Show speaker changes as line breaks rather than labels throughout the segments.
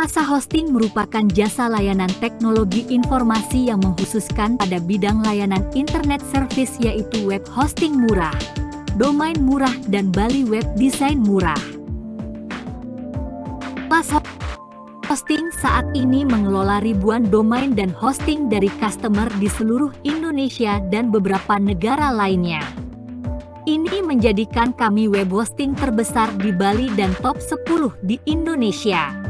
Plaza Hosting merupakan jasa layanan teknologi informasi yang mengkhususkan pada bidang layanan internet service yaitu web hosting murah, domain murah dan Bali web design murah. Plaza Hosting saat ini mengelola ribuan domain dan hosting dari customer di seluruh Indonesia dan beberapa negara lainnya. Ini menjadikan kami web hosting terbesar di Bali dan top 10 di Indonesia.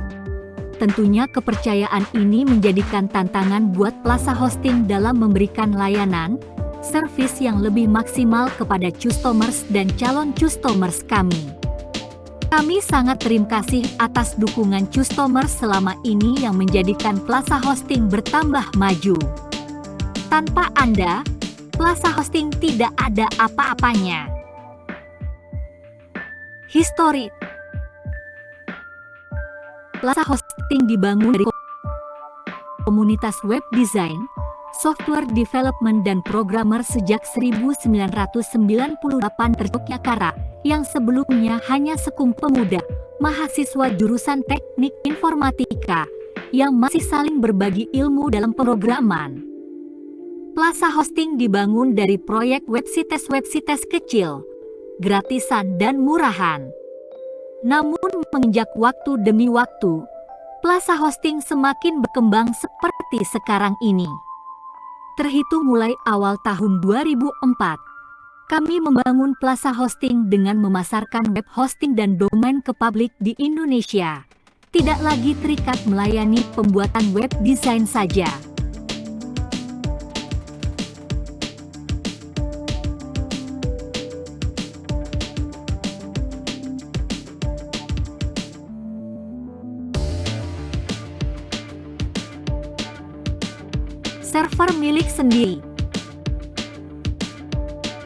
Tentunya kepercayaan ini menjadikan tantangan buat Plaza Hosting dalam memberikan layanan, servis yang lebih maksimal kepada customers dan calon customers kami. Kami sangat terima kasih atas dukungan customers selama ini yang menjadikan Plaza Hosting bertambah maju. Tanpa Anda, Plaza Hosting tidak ada apa-apanya. History. Plaza Hosting dibangun dari komunitas web design, software development dan programmer sejak 1998 Yogyakarta, yang sebelumnya hanya sekumpulan pemuda, mahasiswa jurusan teknik informatika, yang masih saling berbagi ilmu dalam pemrograman. Plaza Hosting dibangun dari proyek websites kecil, gratisan dan murahan. Namun menginjak waktu demi waktu, Plaza Hosting semakin berkembang seperti sekarang ini. Terhitung mulai awal tahun 2004, kami membangun Plaza Hosting dengan memasarkan web hosting dan domain ke publik di Indonesia. Tidak lagi terikat melayani pembuatan web design saja. Server milik sendiri.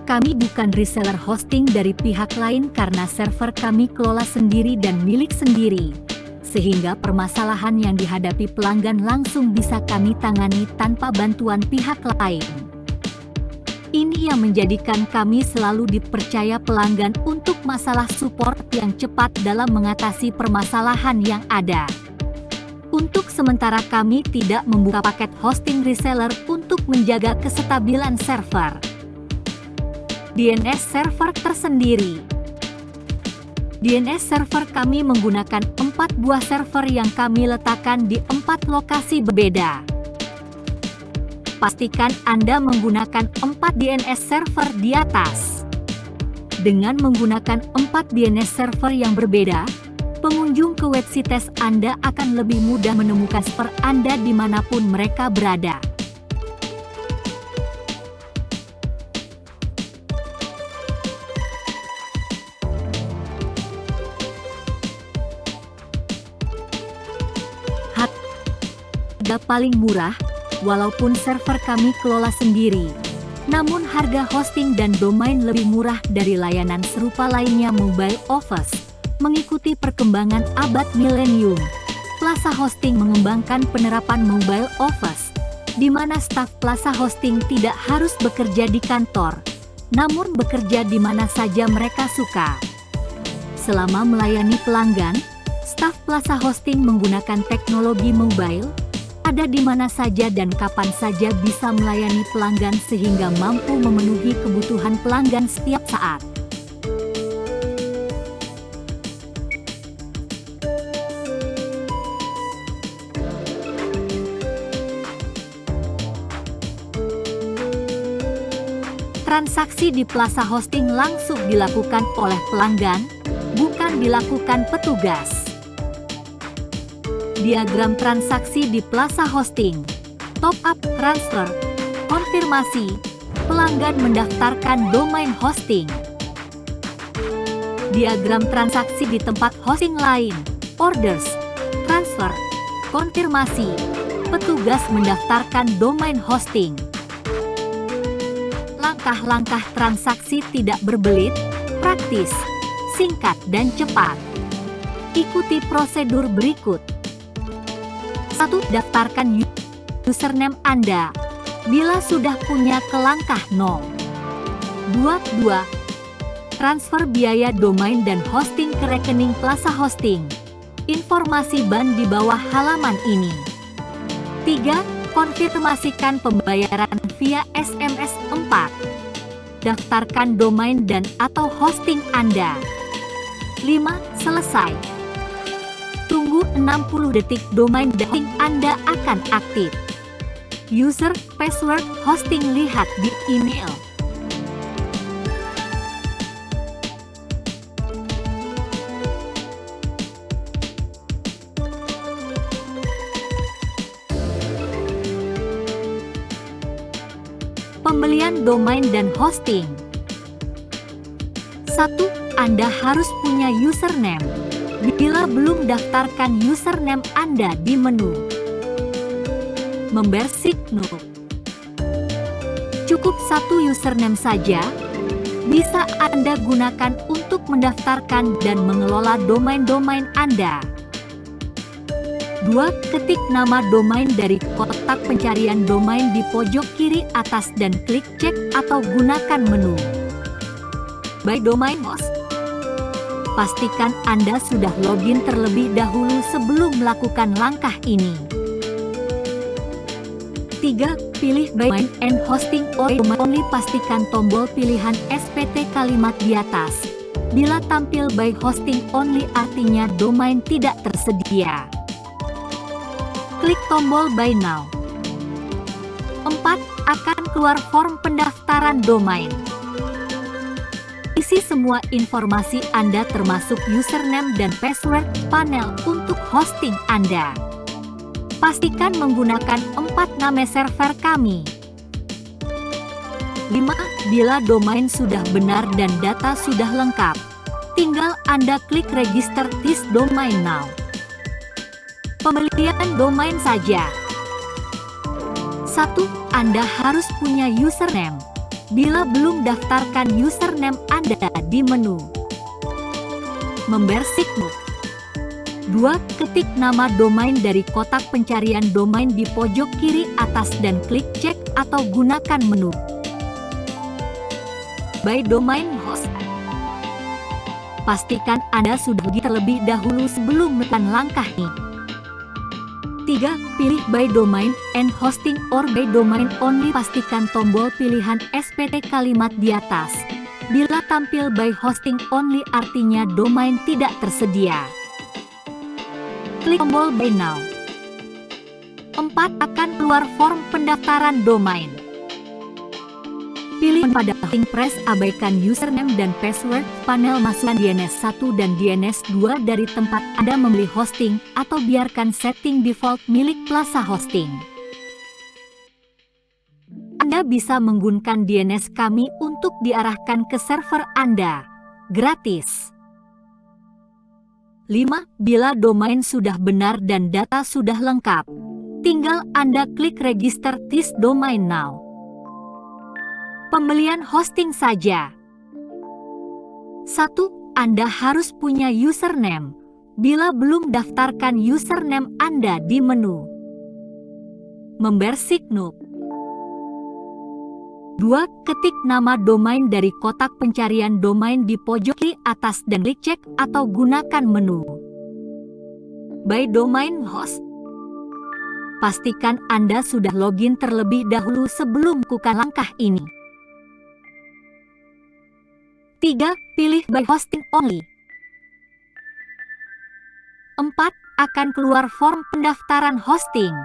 Kami bukan reseller hosting dari pihak lain karena server kami kelola sendiri dan milik sendiri, sehingga permasalahan yang dihadapi pelanggan langsung bisa kami tangani tanpa bantuan pihak lain. Ini yang menjadikan kami selalu dipercaya pelanggan untuk masalah support yang cepat dalam mengatasi permasalahan yang ada. Untuk sementara kami tidak membuka paket hosting reseller untuk menjaga kestabilan server. DNS server tersendiri. DNS server kami menggunakan 4 buah server yang kami letakkan di 4 lokasi berbeda. Pastikan Anda menggunakan 4 DNS server di atas. Dengan menggunakan 4 DNS server yang berbeda, pengunjung ke websites Anda akan lebih mudah menemukan server Anda dimanapun mereka berada. Harga paling murah, walaupun server kami kelola sendiri. Namun harga hosting dan domain lebih murah dari layanan serupa lainnya mobile office. Mengikuti perkembangan abad milenium, Plaza Hosting mengembangkan penerapan mobile office, di mana staf Plaza Hosting tidak harus bekerja di kantor, namun bekerja di mana saja mereka suka. Selama melayani pelanggan, staf Plaza Hosting menggunakan teknologi mobile, ada di mana saja dan kapan saja bisa melayani pelanggan sehingga mampu memenuhi kebutuhan pelanggan setiap saat. Transaksi di Plaza Hosting langsung dilakukan oleh pelanggan, bukan dilakukan petugas. Diagram transaksi di Plaza Hosting. Top up, transfer, konfirmasi, pelanggan mendaftarkan domain hosting. Diagram transaksi di tempat hosting lain. Orders, transfer, konfirmasi, petugas mendaftarkan domain hosting. Langkah-langkah transaksi tidak berbelit, praktis, singkat dan cepat. Ikuti prosedur berikut. 1. Daftarkan username Anda. Bila sudah punya ke langkah 0. 2. Transfer biaya domain dan hosting ke rekening Plaza Hosting. informasi ban di bawah halaman ini. 3. Konfirmasikan pembayaran via SMS. 4. Daftarkan domain dan atau hosting Anda. 5. Selesai. Tunggu 60 detik, domain dan hosting Anda akan aktif. User, password, hosting lihat di email. Pembelian domain dan hosting. 1. Anda harus punya username. Bila belum, daftarkan username Anda di menu Membership GNU. Cukup satu username saja, bisa Anda gunakan untuk mendaftarkan dan mengelola domain-domain Anda. 2. Ketik nama domain dari kotak pencarian domain di pojok kiri atas dan klik cek atau gunakan menu By Domain Host. Pastikan Anda sudah login terlebih dahulu sebelum melakukan langkah ini. 3. Pilih Domain and Hosting or Domain Only. Pastikan tombol pilihan SPT kalimat di atas. Bila tampil By Hosting Only, artinya domain tidak tersedia. Klik tombol Buy Now. 4. Akan keluar form pendaftaran domain. Isi semua informasi Anda termasuk username dan password panel untuk hosting Anda. Pastikan menggunakan 4 nama server kami. 5. Bila domain sudah benar dan data sudah lengkap, tinggal Anda klik Register this domain now. Pembelian domain saja. 1. Anda harus punya username. Bila belum, daftarkan username Anda di menu Membership GNU. 2. Ketik nama domain dari kotak pencarian domain di pojok kiri atas dan klik cek atau gunakan menu By Domain Host. Pastikan Anda sudah login terlebih dahulu sebelum melakukan langkah ini. 3. Pilih By Domain and Hosting or By Domain Only. Pastikan tombol pilihan SPT kalimat di atas. Bila tampil By Hosting Only, artinya domain tidak tersedia. Klik tombol Buy Now. 4. Akan keluar form pendaftaran domain. Pilih pada press, abaikan username dan password, panel masukkan DNS1 dan DNS2 dari tempat Anda membeli hosting, atau biarkan setting default milik Plaza Hosting. Anda bisa menggunakan DNS kami untuk diarahkan ke server Anda, gratis. 5. Bila domain sudah benar dan data sudah lengkap, tinggal Anda klik Register this domain now. Pembelian hosting saja. 1. Anda harus punya username. Bila belum, daftarkan username Anda di menu Membership GNU. 2. Ketik nama domain dari kotak pencarian domain di pojok kiri atas dan klik cek atau gunakan menu By Domain Host. Pastikan Anda sudah login terlebih dahulu sebelum melakukan langkah ini. 3. Pilih By Hosting Only. 4. Akan keluar form pendaftaran hosting.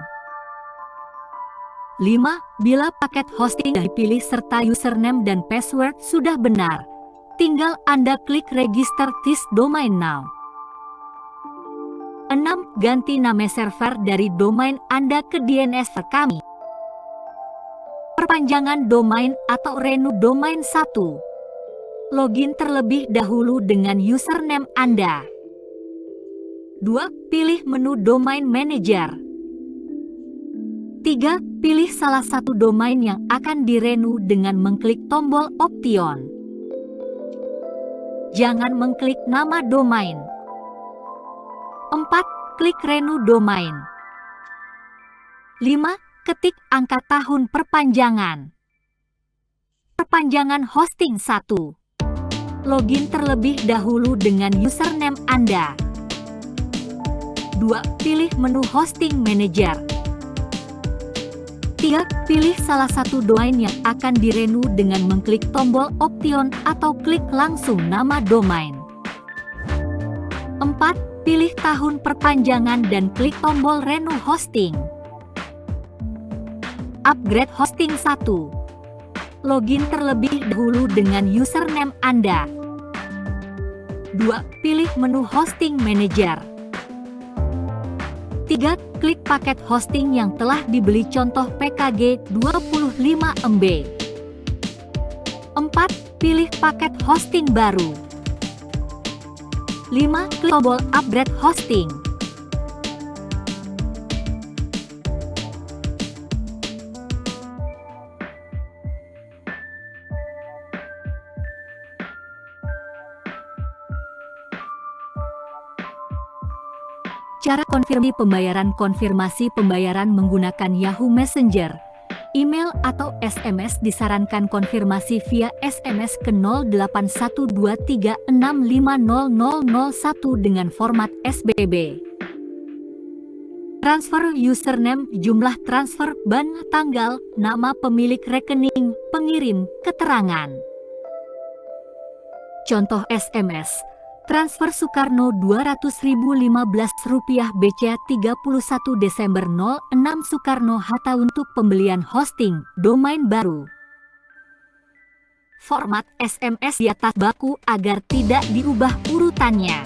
5. Bila paket hosting dipilih serta username dan password sudah benar, tinggal Anda klik Register this domain now. 6. Ganti nama server dari domain Anda ke DNS kami. Perpanjangan domain atau renew domain 1. Login terlebih dahulu dengan username Anda. 2. Pilih menu Domain Manager. 3. Pilih salah satu domain yang akan direnew dengan mengklik tombol Option. Jangan mengklik nama domain. 4. Klik Renew Domain. 5. Ketik angka tahun perpanjangan. Perpanjangan hosting 1. Login terlebih dahulu dengan username Anda. 2. Pilih menu Hosting Manager. 3. Pilih salah satu domain yang akan direnu dengan mengklik tombol Option atau klik langsung nama domain. 4. Pilih tahun perpanjangan dan klik tombol Renew Hosting. Upgrade hosting 1. Login terlebih dahulu dengan username Anda. 2. Pilih menu Hosting Manager. 3. Klik paket hosting yang telah dibeli, contoh PKG 25 MB. 4. Pilih paket hosting baru. 5. Klik tombol Upgrade Hosting. Cara konfirmasi pembayaran menggunakan Yahoo Messenger, email atau SMS. Disarankan konfirmasi via SMS ke 081236500001 dengan format SBB. Transfer username, jumlah transfer, tanggal, nama pemilik rekening, pengirim, keterangan. Contoh SMS. Transfer Soekarno Rp200.015 BCA 31 Desember 06 Soekarno-Hatta untuk pembelian hosting domain baru. Format SMS di atas baku agar tidak diubah urutannya.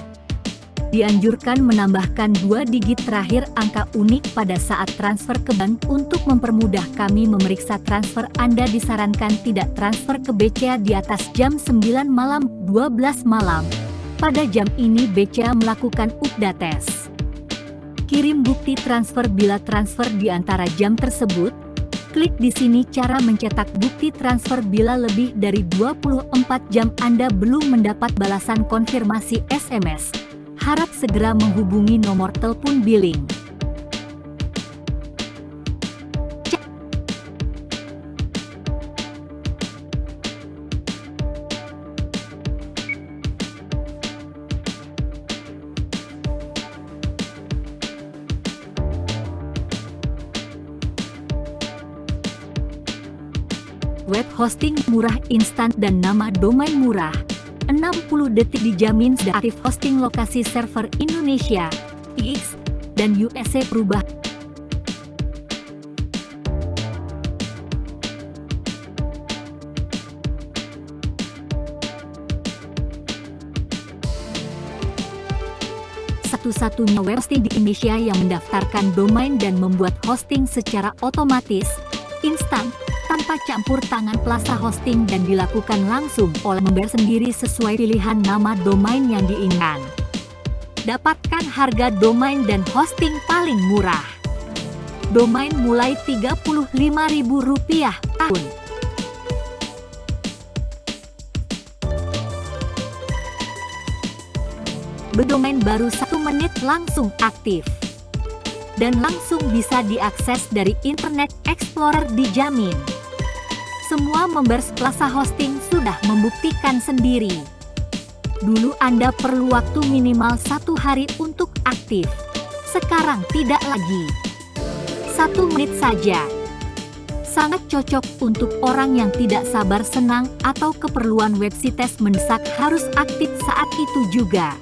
Dianjurkan menambahkan 2 digit terakhir angka unik pada saat transfer ke bank untuk mempermudah kami memeriksa transfer Anda. Disarankan tidak transfer ke BCA di atas jam 9 malam 12 malam. Pada jam ini BCA melakukan updates. Kirim bukti transfer bila transfer di antara jam tersebut. Klik di sini cara mencetak bukti transfer bila lebih dari 24 jam Anda belum mendapat balasan konfirmasi SMS. Harap segera menghubungi nomor telepon billing. Web hosting murah, instan, dan nama domain murah. 60 detik dijamin sudah aktif. Hosting lokasi server Indonesia, X, dan USA. Berubah. Satu-satunya web hosting di Indonesia yang mendaftarkan domain dan membuat hosting secara otomatis, instan, tanpa campur tangan. Plaza hosting dan dilakukan langsung oleh member sendiri sesuai pilihan nama domain yang diinginkan. Dapatkan harga domain dan hosting paling murah. Domain mulai Rp35.000 tahun. Berdomain baru 1 menit langsung aktif. Dan langsung bisa diakses dari Internet Explorer, dijamin. Semua members Plaza hosting sudah membuktikan sendiri. Dulu Anda perlu waktu minimal 1 hari untuk aktif. Sekarang tidak lagi. 1 menit saja. Sangat cocok untuk orang yang tidak sabar senang atau keperluan websites mendesak harus aktif saat itu juga.